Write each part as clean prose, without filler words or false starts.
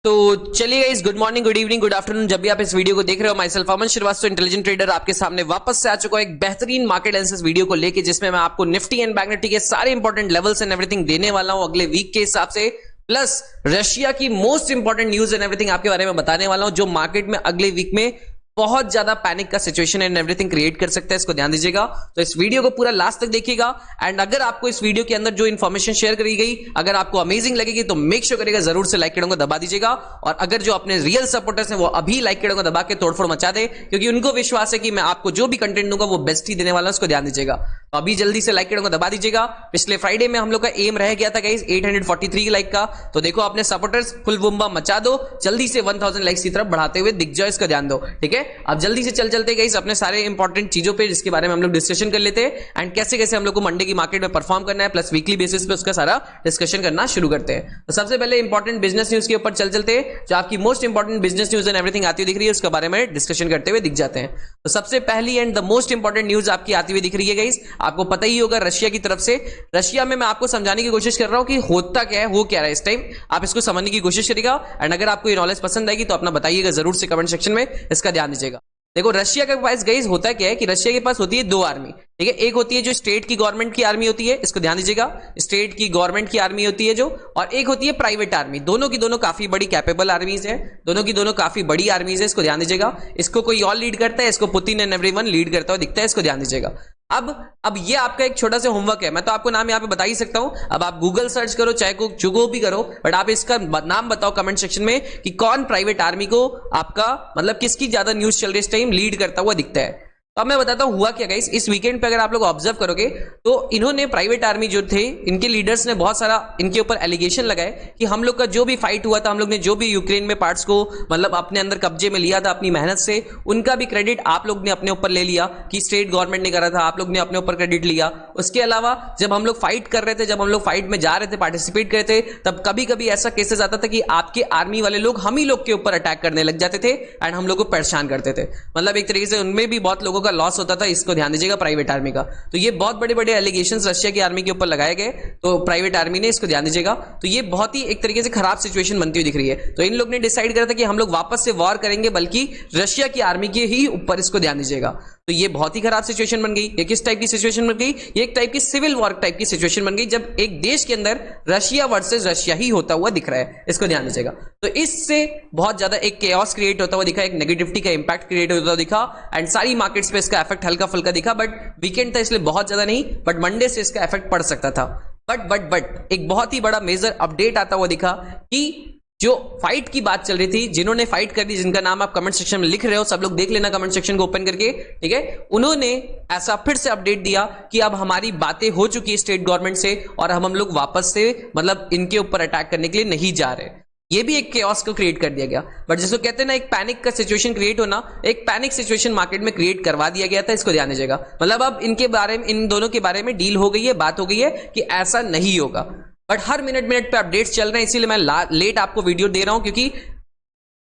तो चलिए guys, good morning, good evening, good afternoon, जब भी आप इस वीडियो को देख रहे हो। Myself Aman Shrivastava, intelligent trader, आपके सामने वापस से आ चुका है एक बेहतरीन मार्केट एनालिसिस वीडियो को लेके, जिसमें मैं आपको निफ्टी एंड बैंक निफ्टी के सारे इंपॉर्टेंट लेवल्स एंड एवरीथिंग देने वाला हूं अगले वीक के हिसाब से, प्लस रशिया की most important news and everything आपके बारे में बताने वाला हूं, जो मार्केट में अगले वीक में बहुत ज्यादा पैनिक का सिचुएशन एंड एवरीथिंग क्रिएट कर सकता है। इसको ध्यान दीजिएगा, तो इस वीडियो को पूरा लास्ट तक देखिएगा। एंड अगर आपको इस वीडियो के अंदर जो इन्फॉर्मेशन शेयर करी गई अगर आपको अमेजिंग लगेगी तो मेक श्योर करिएगा, जरूर से लाइक को दबा दीजिएगा। और अगर जो अपने रियल सपोर्टर्स हैं वो अभी लाइक को दबा के तोड़फोड़ मचा दे, क्योंकि उनको विश्वास है कि मैं आपको जो भी कंटेंट दूंगा वो बेस्ट ही देने वाला है। उसको ध्यान दीजिएगा, तो अभी जल्दी से लाइक को दबा दीजिएगा। पिछले फ्राइडे में हम लोग का एम रह गया था गाइस 843 लाइक का, तो देखो अपने सपोर्टर्स फुल बुम्बा मचा दो, जल्दी से 1000 लाइक्स की तरफ बढ़ाते हुए दिख जाओ। इसका ध्यान दो, ठीक है। अब जल्दी से चलते गाइस अपने सारे इंपॉर्टेंट चीजों पे, जिसके बारे में हम लोग डिस्कशन कर लेते हैं एंड कैसे कैसे हम लोग को मंडे की मार्केट में परफॉर्म करना है, प्लस वीकली बेसिस पे उसका सारा डिस्कशन करना शुरू करते हैं। तो सबसे पहले इंपॉर्टेंट बिजनेस न्यूज के ऊपर चलते हैं, जो आपकी most important business news and everything आती हुई दिख रही है, उसके बारे में डिस्कशन करते हुए दिख जाते हैं। तो सबसे पहली and the most important news आपकी आती हुई दिख रही है गाइस, आपको पता ही होगा रशिया की तरफ से। रशिया में मैं आपको समझाने की कोशिश कर रहा हूं कि होता क्या है, हो क्या रहा है इस टाइम, आप इसको समझने की कोशिश करिएगा। एंड अगर आपको ये नॉलेज पसंद आएगी तो अपना बताइएगा जरूर से कमेंट सेक्शन में, इसका ध्यान दीजिएगा। देखो रशिया के पास गाइस होता क्या है कि रशिया के पास होती है दो आर्मी, ठीक है। एक होती है जो स्टेट की गवर्नमेंट की आर्मी होती है, इसको ध्यान दीजिएगा, स्टेट की गवर्नमेंट की आर्मी होती है जो, और एक होती है प्राइवेट आर्मी। दोनों की दोनों काफी बड़ी कैपेबल आर्मीज है, दोनों की दोनों काफी बड़ी आर्मीज है, इसको ध्यान दीजिएगा। इसको कोई और लीड करता है, इसको पुतिन एंड एवरीवन लीड करता हुआ दिखता है, इसको ध्यान दीजिएगा। अब ये आपका एक छोटा सा होमवर्क है, मैं तो आपको नाम यहाँ पे बता ही सकता हूं। अब आप गूगल सर्च करो, चाहे को जो भी करो, बट आप इसका नाम बताओ कमेंट सेक्शन में कि कौन प्राइवेट आर्मी को आपका मतलब किसकी ज्यादा न्यूज चल रही है इस टाइम लीड करता हुआ दिखता है। तो अब मैं बताता हूं हुआ क्या गाइस, इस वीकेंड पे अगर आप लोग ऑब्जर्व करोगे तो इन्होंने प्राइवेट आर्मी जो थे, इनके लीडर्स ने बहुत सारा इनके ऊपर एलिगेशन लगाए कि हम लोग का जो भी फाइट हुआ था, हम लोग ने जो भी यूक्रेन में पार्ट्स को मतलब अपने अंदर कब्जे में लिया था अपनी मेहनत से, उनका भी क्रेडिट आप लोग ने अपने ऊपर ले लिया कि स्टेट गवर्नमेंट ने करा था, आप लोग ने अपने ऊपर क्रेडिट लिया। उसके अलावा जब हम लोग फाइट कर रहे थे, जब हम लोग फाइट में जा रहे थे, पार्टिसिपेट कर रहे थे, तब कभी कभी ऐसा केसेस आता था कि आपके आर्मी वाले लोग हम ही लोग के ऊपर अटैक करने लग जाते थे एंड हम लोग को परेशान करते थे। मतलब एक तरीके से उनमें भी बहुत लोगों का लॉस होता था, इसको ध्यान दीजिएगा प्राइवेट आर्मी का। तो ये बहुत बड़े बड़े एलिगेशंस रशिया की आर्मी के ऊपर लगाए गए, तो प्राइवेट आर्मी ने, इसको ध्यान दीजिएगा। तो ये बहुत ही एक तरीके से खराब सिचुएशन बनती हुई दिख रही है। तो इन लोग ने डिसाइड करा था कि हम लोग वापस से वॉर करेंगे, बल्कि रशिया की आर्मी के ही ऊपर, इसको ध्यान दीजिएगा। तो ये बहुत ही खराब सिचुएशन बन गई। ये किस टाइप की सिचुएशन बन गई, ये एक टाइप की सिविल वॉर टाइप की सिचुएशन बन गई, जब एक देश के अंदर रशिया वर्सेस रशिया ही होता हुआ दिख रहा है, इसको ध्यान दीजिएगा। तो इससे बहुत ज्यादा एक केओस क्रिएट होता हुआ दिखा, एक नेगेटिविटी का इंपैक्ट क्रिएट होता हुआ दिखा एंड सारी मार्केट्स पे इसका इफेक्ट हल्का फुल्का दिखा। बट वीकेंड था इसलिए बहुत ज्यादा नहीं, बट मंडे से इसका इफेक्ट पड़ सकता था। बट एक बहुत ही बड़ा मेजर अपडेट आता हुआ दिखा कि जो फाइट की बात चल रही थी, जिन्होंने फाइट कर दी, जिनका नाम आप कमेंट सेक्शन में लिख रहे हो, सब लोग देख लेना कमेंट सेक्शन को ओपन करके, ठीक है। उन्होंने ऐसा फिर से अपडेट दिया कि अब हमारी बातें हो चुकी है स्टेट गवर्नमेंट से और हम लोग वापस से मतलब इनके ऊपर अटैक करने के लिए नहीं जा रहे। ये भी एक केओस को क्रिएट कर दिया गया, बट जिसको कहते हैं ना एक पैनिक का सिचुएशन क्रिएट होना, एक पैनिक सिचुएशन मार्केट में क्रिएट करवा दिया गया था, इसको ध्यान दीजिएगा। मतलब अब इनके बारे में, इन दोनों के बारे में डील हो गई है, बात हो गई है कि ऐसा नहीं होगा। बट हर मिनट पे अपडेट्स चल रहे हैं, इसीलिए मैं लेट आपको वीडियो दे रहा हूं, क्योंकि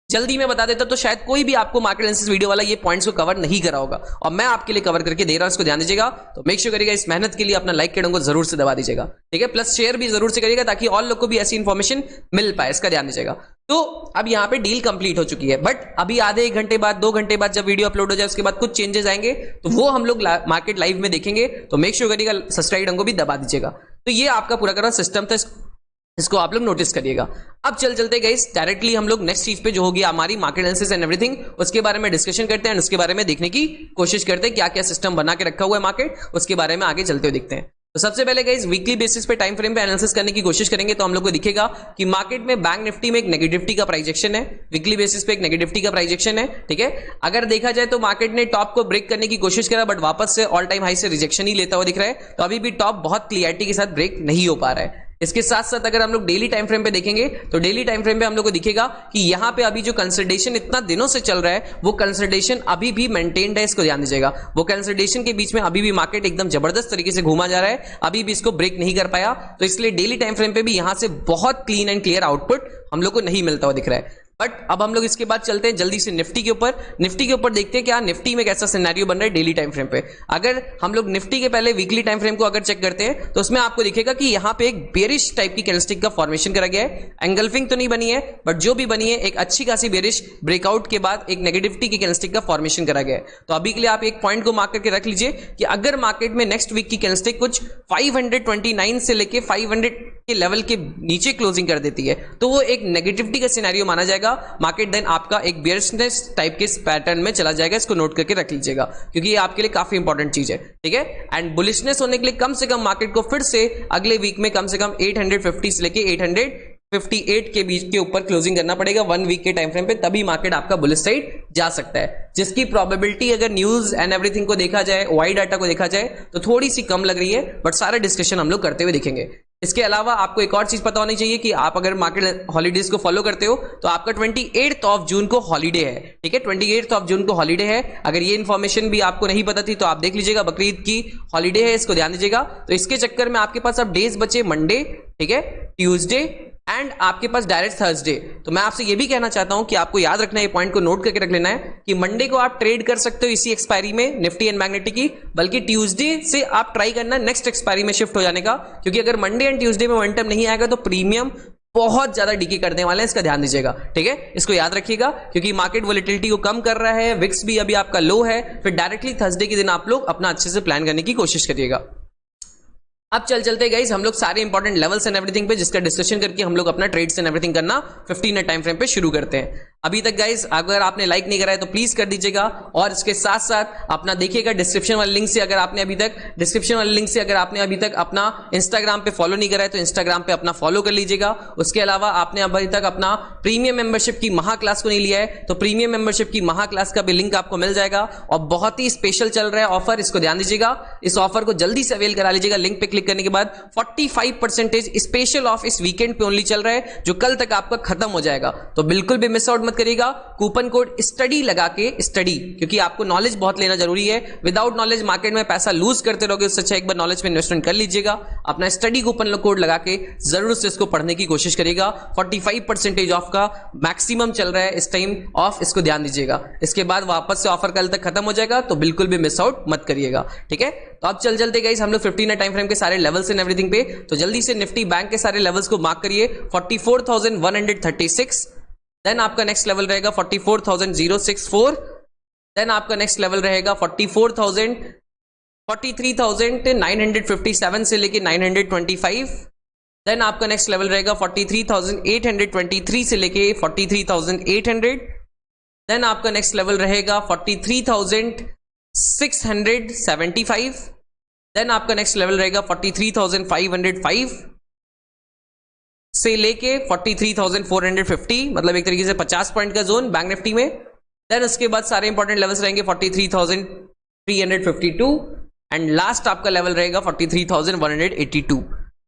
जल्दी में बता देता तो शायद कोई भी आपको मार्केट एनालिसिस वीडियो वाला ये पॉइंट्स को कवर नहीं करा होगा, और मैं आपके लिए कवर करके दे रहा हूं, इसको ध्यान दीजिएगा। तो मेक श्योर करिएगा इस मेहनत के लिए अपना लाइक के को जरूर से दबा दीजिएगा, ठीक है। प्लस शेयर भी जरूर से करिएगा ताकि और लोग को भी ऐसी इंफॉर्मेशन मिल पाए, इसका ध्यान दीजिएगा। तो अब यहाँ पे डील कंप्लीट हो चुकी है, बट अभी आधे 1 घंटे बाद, 2 घंटे बाद जब वीडियो अपलोड हो जाए उसके बाद कुछ चेंजेस आएंगे, तो वो हम लोग मार्केट लाइव में देखेंगे। तो मेक श्योर करिएगा सब्सक्राइब को भी दबा दीजिएगा। तो ये आपका पूरा का सिस्टम था, इसको आप लोग नोटिस करिएगा। अब चलते गाइस डायरेक्टली हम लोग नेक्स्ट चीज पे जो होगी हमारी मार्केट एनालिसिस एंड एवरीथिंग, उसके बारे में डिस्कशन करते हैं, उसके बारे में देखने की कोशिश करते हैं क्या क्या सिस्टम बना के रखा हुआ है मार्केट, उसके बारे में आगे चलते हुए देखते हैं। तो सबसे पहले गाइस वीकली बेसिस पे टाइम फ्रेम पे एनालिसिस करने की कोशिश करेंगे, तो हम लोग को दिखेगा कि मार्केट में बैंक निफ्टी में एक नेगेटिविटी का प्राइस एक्शन है, वीकली बेसिस पे एक नेगेटिविटी का प्राइस एक्शन है, ठीक है। अगर देखा जाए तो मार्केट ने टॉप को ब्रेक करने की कोशिश करा, बट वापस से ऑल टाइम हाई से रिजेक्शन ही लेता हुआ दिख रहा है। तो अभी भी टॉप बहुत क्लियरिटी के साथ ब्रेक नहीं हो पा रहा है। इसके साथ साथ अगर हम लोग डेली टाइम फ्रेम पे देखेंगे, तो डेली टाइम फ्रेम पे हम लोग को दिखेगा कि यहां पे अभी जो कंसोलिडेशन इतना दिनों से चल रहा है, वो कंसोलिडेशन अभी भी मेंटेन्ड है, इसको ध्यान दीजिएगा। वो कंसोलिडेशन के बीच में अभी भी मार्केट एकदम जबरदस्त तरीके से घूमा जा रहा है, अभी भी इसको ब्रेक नहीं कर पाया। तो इसलिए डेली टाइम फ्रेम पे भी यहां से बहुत क्लीन एंड क्लियर आउटपुट हम लोग को नहीं मिलता हुआ दिख रहा है। बट अब हम लोग इसके बाद चलते हैं जल्दी से निफ्टी के ऊपर। निफ्टी के ऊपर देखते हैं क्या निफ्टी में कैसा सिनेरियो बन रहा है डेली टाइम फ्रेम पे। अगर हम लोग निफ्टी के पहले वीकली टाइम फ्रेम को अगर चेक करते हैं तो उसमें आपको दिखेगा कि यहां पे एक बेरिश टाइप की कैंडलस्टिक का फॉर्मेशन करा गया है। एंगल्फिंग तो नहीं बनी है, बट जो भी बनी है एक अच्छी खासी बेरिश ब्रेकआउट के बाद एक नेगेटिविटी की कैंडलस्टिक का फॉर्मेशन करा गया है। तो अभी के लिए आप एक पॉइंट को मार्क करके रख लीजिए कि अगर मार्केट में नेक्स्ट वीक की कैंडलस्टिक कुछ 529 से लेके 500 के लेवल के नीचे क्लोजिंग कर देती है तो वो एक नेगेटिविटी का सिनेरियो माना जाएगा। मार्केट देन आपका एक बेयरिशनेस टाइप के पैटर्न में चला जाएगा। इसको नोट करके रख लीजिएगा क्योंकि ये आपके लिए काफी इंपॉर्टेंट चीज है, ठीक है। एंड बुलिशनेस होने के लिए कम से कम मार्केट को फिर से अगले वीक में कम से कम 850 से लेके 858 के बीच के ऊपर क्लोजिंग करना पड़ेगा 1 वीक के टाइम फ्रेम पे, तभी मार्केट आपका बुलिश साइड जा सकता है। जिसकी प्रोबेबिलिटी अगर न्यूज एंड एवरीथिंग को देखा जाए, वाई डाटा को देखा जाए तो थोड़ी सी कम लग रही है, बट सारा डिस्कशन हम लोग करते हुए देखेंगे। इसके अलावा आपको एक और चीज पता होनी चाहिए कि आप अगर मार्केट हॉलीडेज को फॉलो करते हो तो आपका 28 ऑफ जून को हॉलीडे है, ठीक है। 28 ऑफ जून को हॉलीडे है। अगर ये इन्फॉर्मेशन भी आपको नहीं पता थी तो आप देख लीजिएगा, बकरीद की हॉलीडे है, इसको ध्यान दीजिएगा। तो इसके चक्कर में आपके पास अब डेज बचे मंडे, ठीक है, ट्यूसडे एंड आपके पास डायरेक्ट थर्सडे। तो मैं आपसे ये भी कहना चाहता हूं कि आपको याद रखना है, ये पॉइंट को नोट करके रख लेना है कि मंडे को आप ट्रेड कर सकते हो इसी एक्सपायरी में निफ्टी एंड बैंक निफ्टी की, बल्कि ट्यूसडे से आप ट्राई करना नेक्स्ट एक्सपायरी में शिफ्ट हो जाने का, क्योंकि अगर मंडे एंड ट्यूसडे में मोमेंटम नहीं आएगा तो प्रीमियम बहुत ज्यादा डीके करने वाले हैं। इसका ध्यान दीजिएगा, ठीक है, इसको याद रखिएगा क्योंकि मार्केट वोलेटिलिटी को कम कर रहा है, विक्स भी अभी आपका लो है। फिर डायरेक्टली थर्सडे के दिन आप लोग अपना अच्छे से प्लान करने की कोशिश करिएगा। अब चलते गाइस हम लोग सारे इंपॉर्टेंट लेवल्स एंड एवरीथिंग पे जिसका डिस्कशन करके हम लोग अपना ट्रेड्स एंड एवरीथिंग करना 15 मिनट टाइम फ्रेम पे शुरू करते हैं। अभी तक गाइस अगर आपने लाइक नहीं करा है तो प्लीज कर दीजिएगा, और इसके साथ साथ अपना देखिएगा डिस्क्रिप्शन वाले लिंक से अगर आपने अभी तक अपना इंस्टाग्राम पे फॉलो नहीं करा है तो इंस्टाग्राम पे अपना फॉलो कर लीजिएगा। उसके अलावा आपने अभी तक अपना प्रीमियम मेंबरशिप की महा क्लास को नहीं लिया है तो प्रीमियम मेंबरशिप की महा क्लास का भी लिंक आपको मिल जाएगा, और बहुत ही स्पेशल चल रहा है ऑफर, इसको ध्यान दीजिएगा। इस ऑफर को जल्दी से अवेल करा लीजिएगा। लिंक पे क्लिक करने के बाद 45% स्पेशल ऑफ इस वीकेंड पे ओनली चल रहा है, जो कल तक आपका खत्म हो जाएगा। तो बिल्कुल भी मिस आउट मत करिएगा। कूपन कोड स्टडी लगा के, स्टडी, क्योंकि आपको नॉलेज बहुत लेना जरूरी है। विदाउट नॉलेज मार्केट में पैसा लूज करते रहोगे, उससे अच्छा एक बार नॉलेज में इन्वेस्टमेंट कर लीजिएगा। अपना स्टडी कूपन कोड लगा के जरूर से इसको पढ़ने की कोशिश करिएगा। 45% ऑफ का मैक्सिमम चल रहा है इस टाइम ऑफ, इसको ध्यान दीजिएगा। इसके बाद वापस से ऑफर कल तक खत्म हो जाएगा, तो बिल्कुल भी मिस आउट मत करिएगा, ठीक है। तो अब चलते गाइस हम लोग 15 टाइम फ्रेम के सारे लेवल्स एंड एवरीथिंग पे। तो जल्दी से निफ्टी बैंक के सारे लेवल्स को मार्क करिए। 44,136, देन आपका नेक्स्ट लेवल रहेगा 44,064, देन आपका नेक्स्ट लेवल रहेगा 43,957 से लेके 925, देन आपका नेक्स्ट लेवल रहेगा 43,823 से लेके 43,800, देन आपका नेक्स्ट लेवल रहेगा 43,675, देन आपका नेक्स्ट लेवल रहेगा 43,505 से लेके 43,450, मतलब एक तरीके से 50 पॉइंट का जोन बैंक निफ्टी में। देन उसके बाद सारे इंपॉर्टेंट लेवल्स रहेंगे 43,352 एंड लास्ट आपका लेवल रहेगा 43,182।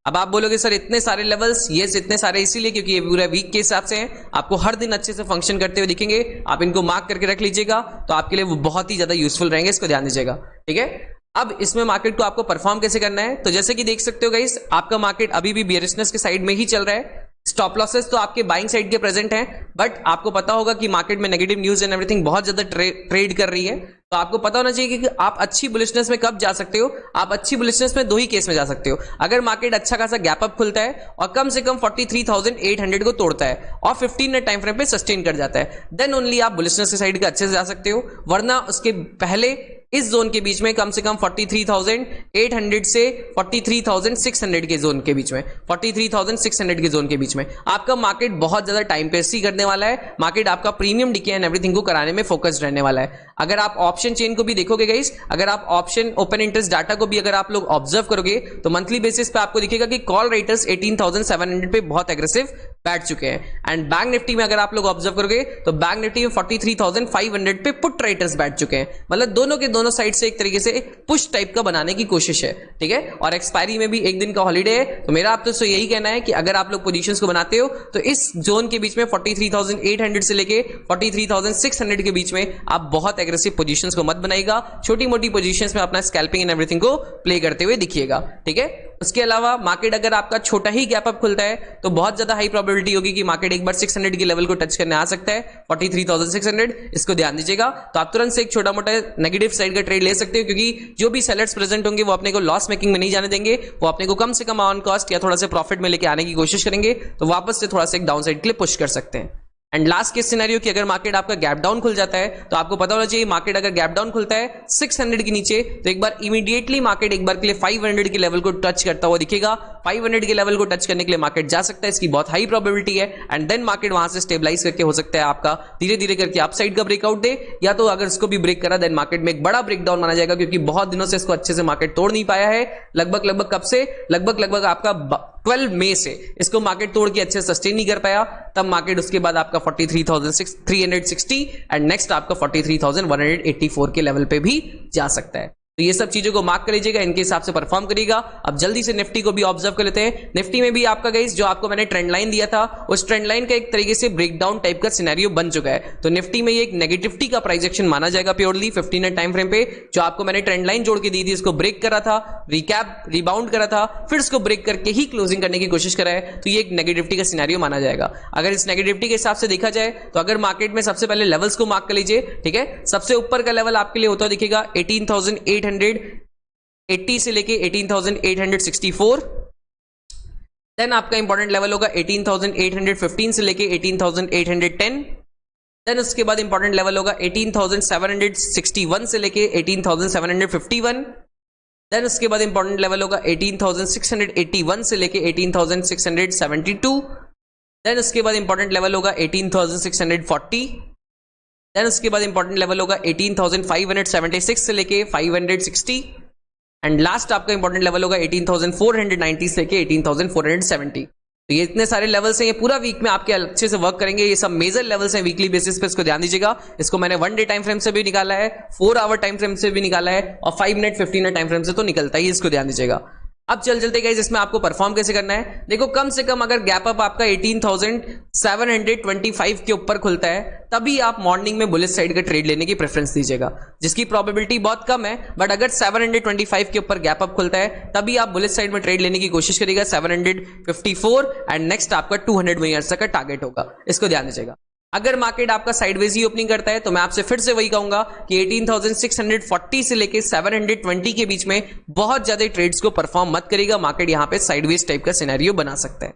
अब आप बोलोगे सर इतने सारे लेवल्स, यस इतने सारे इसीलिए क्योंकि ये पूरा वीक के हिसाब से हैं, आपको हर दिन अच्छे से फंक्शन करते हुए दिखेंगे। आप इनको मार्क करके रख लीजिएगा, तो आपके लिए वो बहुत ही ज्यादा यूजफुल रहेंगे, इसको ध्यान दीजिएगा, ठीक है। अब इसमें मार्केट को आपको परफॉर्म कैसे करना है, तो जैसे कि देख सकते हो गाइस, आपका मार्केट अभी भी बियरिशनेस के साइड में ही चल रहा है। स्टॉप लॉसेस तो आपके बाइंग साइड के प्रेजेंट हैं, बट आपको पता होगा कि मार्केट में नेगेटिव न्यूज एंड एवरीथिंग बहुत ज्यादा ट्रेड कर रही है। तो आपको पता होना चाहिए कि आप अच्छी बुलिशनेस में कब जा सकते हो। आप अच्छी बुलिशनेस में दो ही केस में जा सकते हो, अगर मार्केट अच्छा खासा गैप अप खुलता है और कम से कम 43,800 को तोड़ता है और 15 मिनट टाइम फ्रेम पे सस्टेन कर जाता है, देन ओनली आप बुलिशनेस के साइड के अच्छे से जा सकते हो। वरना उसके पहले इस जोन के बीच में कम से कम 43,800 से 43,600 के जोन के बीच में, 43,600 के जोन के बीच में आपका मार्केट बहुत ज्यादा टाइम पेस्ट ही करने वाला है। मार्केट आपका प्रीमियम डीके एंड एवरीथिंग को कराने में फोकस्ड रहने वाला है। अगर आप ऑप्शन चेन को भी देखोगे गाइस, अगर आप ऑप्शन ओपन इंटरेस्ट डाटा को भी अगर आप लोग ऑब्जर्व करोगे तो मंथली बेसिस पे आपको दिखेगा कि कॉल राइटर्स 18,700 पे बहुत एग्रेसिव बैठ चुके हैं। एंड बैंक निफ्टी में अगर आप लोग ऑब्जर्व करोगे तो बैंक निफ्टी में 43,500 पे पुट राइटर्स बैठ चुके हैं। मतलब दोनों के दोनों साइड से एक तरीके से पुश टाइप का बनाने की कोशिश है, ठीक है। और एक्सपायरी में भी एक दिन का हॉलीडे है, तो मेरा आप तो यही कहना है कि अगर आप लोग पोजीशंस को बनाते हो तो इस जोन के बीच में 43,800 से लेके 43,600 के बीच में आप बहुत एग्रेसिव पोजीशंस को मत बनाइएगा, छोटी मोटी पोजीशंस में अपना स्कैल्पिंग एंड एवरीथिंग को प्ले करते हुए दिखिएगा, ठीक है। उसके अलावा मार्केट अगर आपका छोटा ही गैप अप खुलता है तो बहुत ज्यादा हाई प्रोबेबिलिटी होगी कि मार्केट एक बार 600 की लेवल को टच करने आ सकता है, 43,600, इसको ध्यान दीजिएगा। तो आप तुरंत से एक छोटा मोटा नेगेटिव साइड का ट्रेड ले सकते हो, क्योंकि जो भी सेलर्स प्रेजेंट होंगे वो अपने को लॉस मेकिंग में नहीं जाने देंगे, वो अपने को कम से कम ऑन कॉस्ट या थोड़ा सा प्रॉफिट में लेके आने की कोशिश करेंगे, तो वापस से थोड़ा सा एक डाउन साइड के लिए पुश कर सकते हैं। एंड लास्ट केस सिनेरियो कि अगर मार्केट आपका गैप डाउन खुल जाता है तो आपको पता होना चाहिए मार्केट अगर गैप डाउन खुलता है 600 के नीचे तो एक बार इमीडिएटली मार्केट एक बार के लिए 500 के लेवल को टच करता हुआ दिखेगा। 500 के लेवल को टच करने के लिए मार्केट जा सकता है, इसकी बहुत हाई प्रोबेबिलिटी है। एंड देन मार्केट वहां से स्टेबलाइज करके हो सकता है आपका धीरे धीरे करके अपसाइड का ब्रेकआउट दे, या तो अगर इसको भी ब्रेक करा देन मार्केट में एक बड़ा ब्रेकडाउन माना जाएगा, क्योंकि बहुत दिनों से इसको अच्छे से मार्केट तोड़ नहीं पाया है। लगभग कब से, लगभग आपका 12 मई से इसको मार्केट तोड़ के अच्छे से सस्टेन नहीं कर पाया, तब मार्केट उसके बाद आपका 43,360 एंड नेक्स्ट आपका 43,184 के लेवल पे भी जा सकता है। तो ये सब चीजों को मार्क कर लीजिएगा, इनके हिसाब से परफॉर्म करिएगा। अब जल्दी से निफ्टी को भी ऑब्जर्व कर लेते हैं। निफ्टी में भी आपका गाइस जो आपको मैंने ट्रेंड लाइन दिया था उस ट्रेंड लाइन का एक तरीके से ब्रेकडाउन टाइप का सिनेरियो बन चुका है। तो निफ्टी में ये एक नेगेटिविटी का प्राइस एक्शन माना जाएगा प्योरली 15 मिनट टाइम फ्रेम पे। जो आपको मैंने ट्रेंड लाइन जोड़ के दी थी इसको ब्रेक करा था, रिकैप रिबाउंड करा था, फिर इसको ब्रेक करके ही क्लोजिंग करने की कोशिश करा है, तो ये एक नेगेटिविटी का सिनेरियो माना जाएगा। अगर इस नेगेटिविटी के हिसाब से देखा जाए तो अगर मार्केट में सबसे पहले लेवल्स को मार्क कर लीजिए, ठीक है। सबसे ऊपर का लेवल आपके लिए होता दिखेगा 18,880 से लेके 18,864। देन आपका इंपॉर्टेंट लेवल होगा 18,815 से लेके 18,810। देन उसके बाद इंपॉर्टेंट लेवल होगा 18,761 से लेके 18,751। देन उसके बाद इंपॉर्टेंट लेवल होगा 18,681 से लेके 18,672। देन उसके बाद इंपॉर्टेंट लेवल होगा 18,640। देन उसके बाद इंपॉर्टेंट लेवल होगा 18,576 से लेके 560। एंड लास्ट आपका इंपॉर्टेंट लेवल होगा 18,490 से लेके 18,470। तो ये इतने सारे लेवल्स हैं, ये पूरा वीक में आपके अच्छे से वर्क करेंगे। ये सब मेजर लेवल्स हैं वीकली बेसिस पे, इसको ध्यान दीजिएगा। इसको मैंने 1 डे टाइम फ्रेम से भी निकाला है, 4 आवर टाइम फ्रेम से भी निकाला है, और 5 मिनट 15 मिनट टाइम फ्रेम से तो निकलता ही, इसको ध्यान दीजिएगा। अब चलते गाइस इसमें आपको परफॉर्म कैसे करना है। देखो कम से कम अगर गैप अप आपका 18,725 के ऊपर खुलता है तभी आप मॉर्निंग में बुलिश साइड का ट्रेड लेने की प्रेफरेंस दीजिएगा, जिसकी प्रोबेबिलिटी बहुत कम है। बट अगर 725 के ऊपर गैप अप खुलता है तभी आप बुलिश साइड में ट्रेड लेने की कोशिश करिएगा। 754 एंड नेक्स्ट आपका 200 वहीं का टारगेट होगा, इसको ध्यान दीजिएगा। अगर मार्केट आपका साइडवेज ही ओपनिंग करता है तो मैं आपसे फिर से वही कहूंगा कि 18,640 से लेके 720 के बीच में बहुत ज्यादा ट्रेड्स को परफॉर्म मत करेगा। मार्केट यहां पे साइडवेज टाइप का सिनेरियो बना सकता है।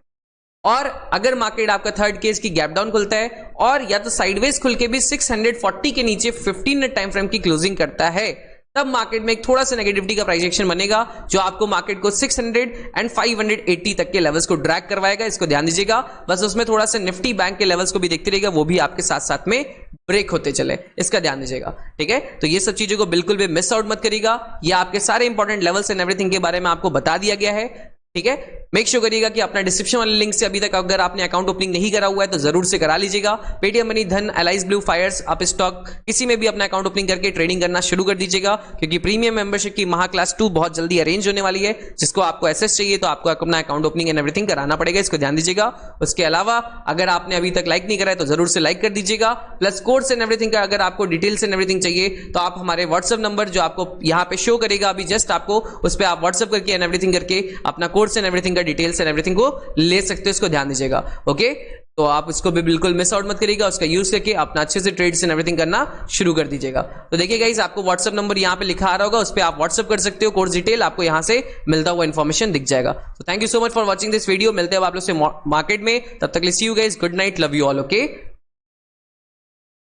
और अगर मार्केट आपका थर्ड केस की गैप डाउन खुलता है और या तो साइडवेज खुल के भी 640 के नीचे 15 मिनट टाइम फ्रेम की क्लोजिंग करता है, तब मार्केट में एक थोड़ा सा नेगेटिविटी का प्राइस एक्शन बनेगा, जो आपको मार्केट को 600 एंड 580 तक के लेवल्स को ड्रैग करवाएगा। इसको ध्यान दीजिएगा। बस उसमें थोड़ा सा निफ्टी बैंक के लेवल्स को भी देखते रहिएगा, वो भी आपके साथ साथ में ब्रेक होते चले, इसका ध्यान दीजिएगा, ठीक है। तो ये सब चीजों को बिल्कुल भी मिस आउट मत करिएगा। ये आपके सारे इंपॉर्टेंट लेवल्स एंड एवरीथिंग के बारे में आपको बता दिया गया है, ठीक है। मेक श्योर करिएगा कि अपना डिस्क्रिप्शन वाले लिंक से अभी तक अगर आपने अकाउंट ओपनिंग नहीं करा हुआ है तो जरूर से करा लीजिएगा। Paytm Money, Dhan, Alice Blue, Fyers, Upstox किसी में भी अपना अकाउंट ओपनिंग करके ट्रेडिंग करना शुरू कर दीजिएगा, क्योंकि प्रीमियम मेंबरशिप की महा क्लास 2 बहुत जल्दी अरेंज होने वाली है, जिसको आपको एक्सेस चाहिए तो आपको अपना अकाउंट ओपनिंग एंड एवरीथिंग कराना पड़ेगा, इसको ध्यान दीजिएगा। उसके अलावा अगर आपने अभी तक लाइक नहीं करा है तो जरूर से लाइक कर दीजिएगा। प्लस कोर्स एंड एवरीथिंग का अगर आपको डिटेल्स एंड एवरीथिंग चाहिए तो आप हमारे व्हाट्सएप नंबर जो आपको यहाँ पे शो करेगा अभी जस्ट आपको, उस पर आप व्हाट्सएप करके एंड एवरीथिंग करके अपना कोर्स एंड एवरीथिंग का डिटेल्स एंड एवरीथिंग को ले सकते हो, इसको ध्यान दीजिएगा। ओके, तो आप इसको भी बिल्कुल मिस आउट मत करिएगा, उसका यूज करके अपना अच्छे से ट्रेड्स एंड एवरीथिंग करना शुरू कर दीजिएगा। तो देखिए गाइस, आपको व्हाट्सएप नंबर यहाँ पे लिखा आ रहा होगा, उस पर आप व्हाट्सएप कर सकते हो, कोर्स डिटेल आपको यहाँ से मिलता हुआ इन्फॉर्मेशन दिख जाएगा। तो thank you so much for watching this video. मिलते हैं आप लोग से मार्केट में, तब तक see you guys, good night, love you all. Okay.